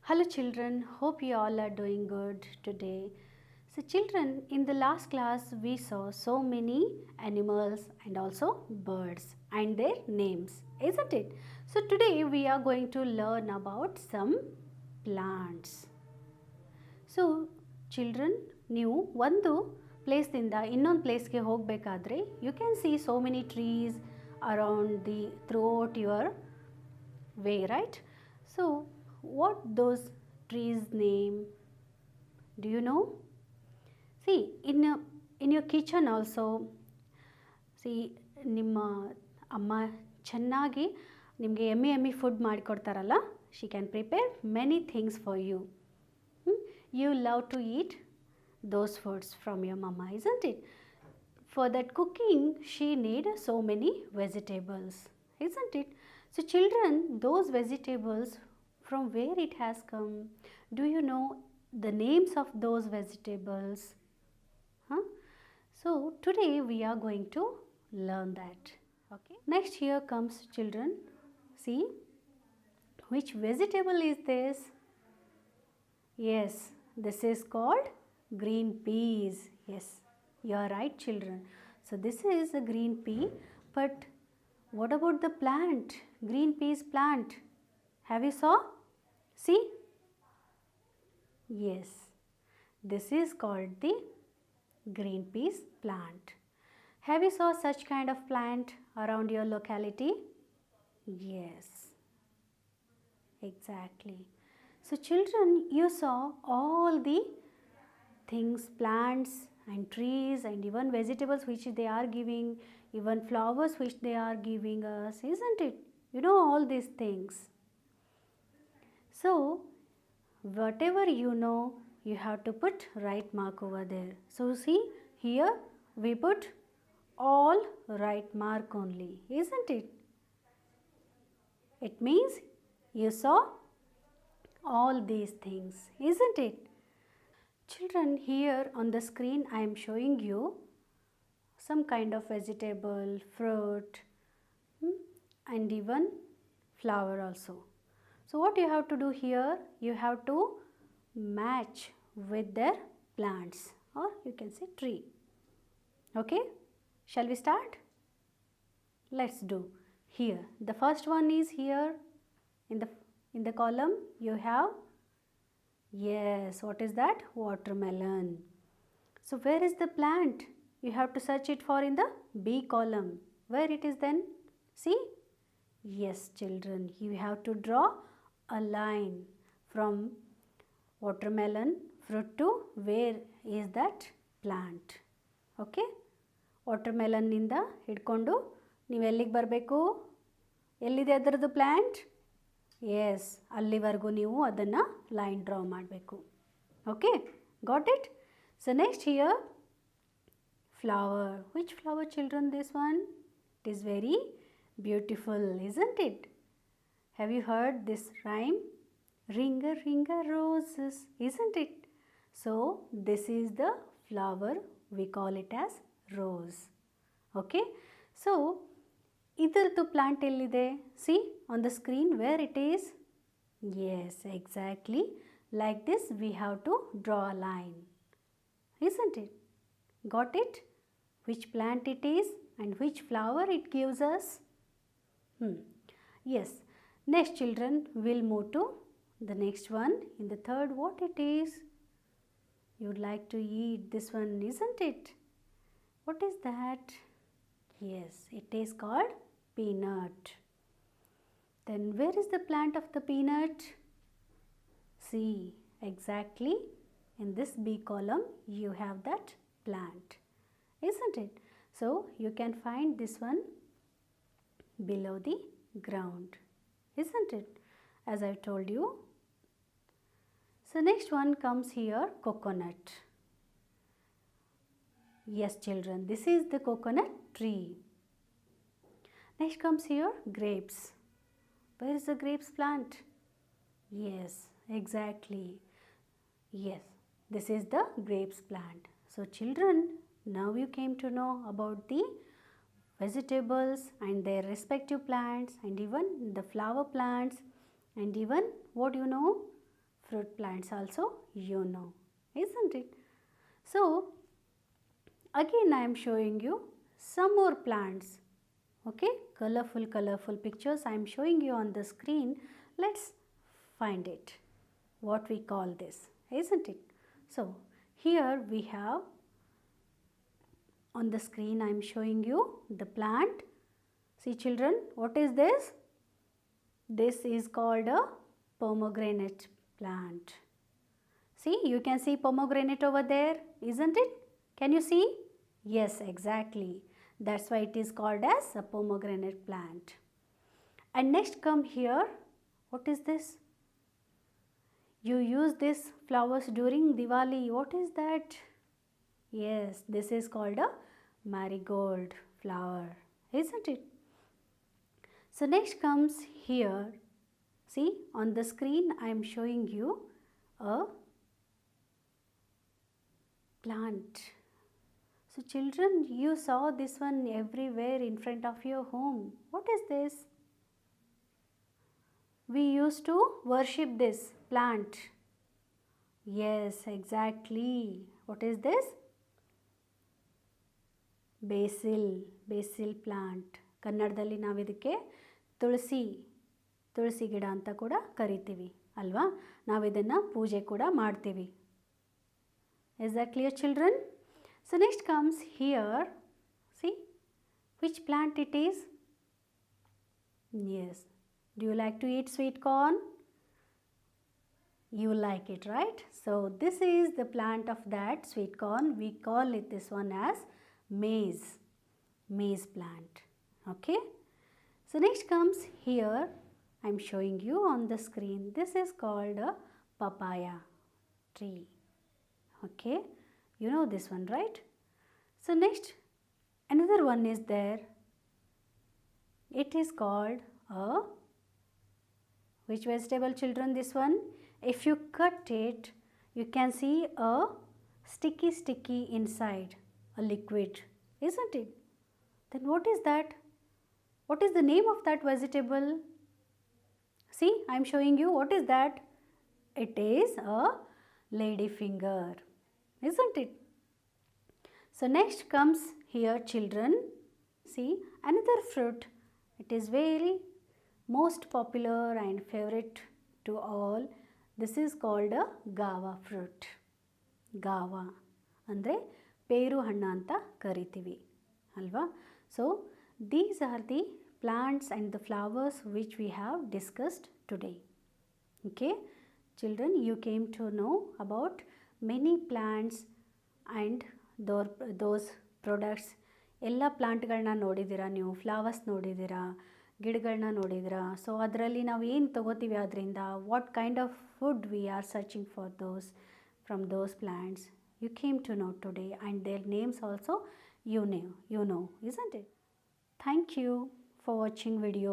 Hello children, hope you all are doing good today. So children, in the last class we saw so many animals and also birds and their names, isn't it? So today we are going to learn about some plants. So children ನೀವು ಒಂದು ಪ್ಲೇಸ್ದಿಂದ ಇನ್ನೊಂದು ಪ್ಲೇಸ್ಗೆ ಹೋಗಬೇಕಾದ್ರೆ you can see so many trees around the throughout your way right. So what those trees name do you know? See in your kitchen also see ನಿಮ್ಮ ಅಮ್ಮ ಚೆನ್ನಾಗಿ ನಿಮಗೆ ಎಮ್ಮಿ ಫುಡ್ ಮಾಡಿಕೊಡ್ತಾರಲ್ಲ, she can prepare many things for you. You love to eat those foods from your mama, isn't it? For that cooking, she need so many vegetables, isn't it? So children, those vegetables, from where it has come? Do you know the names of those vegetables? So today we are going to learn that. Okay. Next here comes children. See, which vegetable is this? Yes, this is called green peas. Yes, you are right children. So this is a green pea, but what about the plant? Green peas plant. Have you saw? See? Yes, this is called the green peas plant. Have you saw such kind of plant around your locality? Yes, exactly. So children, you saw all the things, plants and trees and even vegetables which they are giving, even flowers which they are giving us, isn't it? You know all these things. So whatever you know, you have to put right mark over there. So see, here we put all right mark only, isn't it? It means you saw all these things, isn't it? Children, here on the screen I am showing you some kind of vegetable, fruit, and even flower also. So what you have to do here, you have to match with their plants, or you can say tree. Okay, shall we start? Let's do. Here the first one is here in the column you have, yes, what is that? Watermelon. So where is the plant? You have to search it for in the B column. Where it is then? See? Yes children, you have to draw a line from watermelon fruit to where is that plant. Okay? Watermelon ನಿಂದ ಹಿಡ್ಕೊಂಡು ನೀವು ಎಲ್ಲಿಗೆ ಬರಬೇಕು? ಎಲ್ಲಿದೆ ಅದರದ್ದು plant? S, ಅಲ್ಲಿವರೆಗೂ ನೀವು ಅದನ್ನು ಲೈನ್ ಡ್ರಾ ಮಾಡಬೇಕು. Okay, got it? So next here flower. Which flower children this one? It is very beautiful, isn't it? Have you heard this rhyme? Ringer ringer roses, isn't it? So this is the flower, we call it as rose. Okay, so idardu plant ellide? See on the screen where it is? Yes, exactly like this we have to draw a line, isn't it? Got it? Which plant it is and which flower it gives us? Yes. Next children, we'll move to the next one. In the third, what it is? You'd like to eat this one, isn't it? What is that? Yes, it is called peanut. Then where is the plant of the peanut? See, exactly in this B column you have that plant, isn't it? So you can find this one below the ground, isn't it? As I told you. So next one comes here, coconut. Yes children, this is the coconut tree. Next comes here grapes. Where is the grapes plant? Yes, exactly. Yes, this is the grapes plant. So children, now you came to know about the vegetables and their respective plants and even the flower plants and even what you know, fruit plants also you know, isn't it? So again I am showing you some more plants. Okay, colorful pictures I am showing you on the screen. Let's find it, what we call this, isn't it? So here we have on the screen I am showing you the plant. See children, what is this? This is called a pomegranate plant. See, you can see pomegranate over there, isn't it? Can you see? Yes, exactly. That's why it is called as a pomegranate plant. And next come here, what is this? You use these flowers during Diwali. What is that? Yes, this is called a marigold flower, isn't it? So next comes here, see on the screen I am showing you a plant. So children, you saw this one everywhere in front of your home. What is this? We used to worship this plant. Yes, exactly. What is this? Basil plant. ಕನ್ನಡದಲ್ಲಿ ನಾವು ಇದಕ್ಕೆ ತುಳಸಿ ಗಿಡ ಅಂತ ಕೂಡ ಕರಿತೀವಿ ಅಲ್ವಾ? ನಾವು ಇದನ್ನು ಪೂಜೆ ಕೂಡ ಮಾಡ್ತೀವಿ. Is that clear children? So next comes here, see which plant it is? Yes, do you like to eat sweet corn? You like it, right? So this is the plant of that sweet corn. We call it this one as maize plant. Okay, so next comes here, I am showing you on the screen. This is called a papaya tree. Okay, you know this one, right? So next another one is there. It is called a which vegetable children? This one, if you cut it you can see a sticky inside, a liquid, isn't it? Then what is that? What is the name of that vegetable? See, I am showing you. What is that? It is a ladyfinger, isn't it? So next comes here children, see another fruit. It is very most popular and favorite to all. This is called a guava fruit. Guava andre peru hannu anta kariತೀವಿ ಅಲ್ವಾ? So these are the plants and the flowers which we have discussed today. Okay children, you came to know about many plants and those products. ಎಲ್ಲ ಪ್ಲಾಂಟ್ಗಳನ್ನ ನೋಡಿದ್ದೀರಾ ನೀವು, flowers ನೋಡಿದ್ದೀರಾ, ಗಿಡಗಳನ್ನ ನೋಡಿದ್ದೀರಾ. So ಅದರಲ್ಲಿ ನಾವು ಏನು ತೊಗೋತೀವಿ ಅದರಿಂದ, what kind of food we are searching for those from those plants, you came to know today, and their names also you know, isn't it? Thank you for watching video.